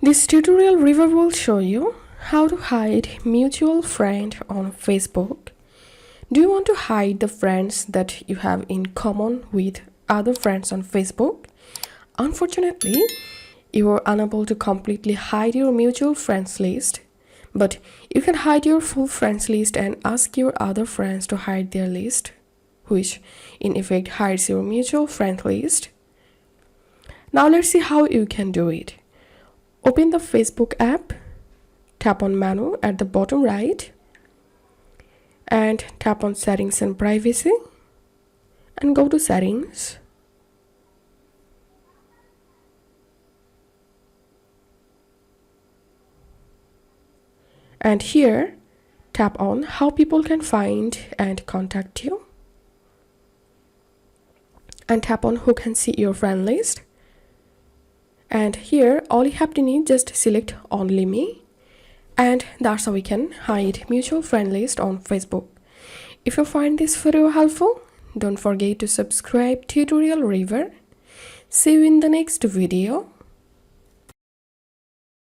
This tutorial review will show you how to hide mutual friend on Facebook. Do you want to hide the friends that you have in common with other friends on Facebook? Unfortunately, you are unable to completely hide your mutual friends list, but you can hide your full friends list and ask your other friends to hide their list, which in effect hides your mutual friend list. Now let's see how you can do it. Open the Facebook app, tap on menu at the bottom right, and tap on settings and privacy, and go to settings. And here, tap on how people can find and contact you, and tap on who can see your friend list. And here, all you have to need, just select only me, and that's how we can hide mutual friend list on Facebook. If you find this video helpful, don't forget to subscribe Tutorial River. See you in the next video.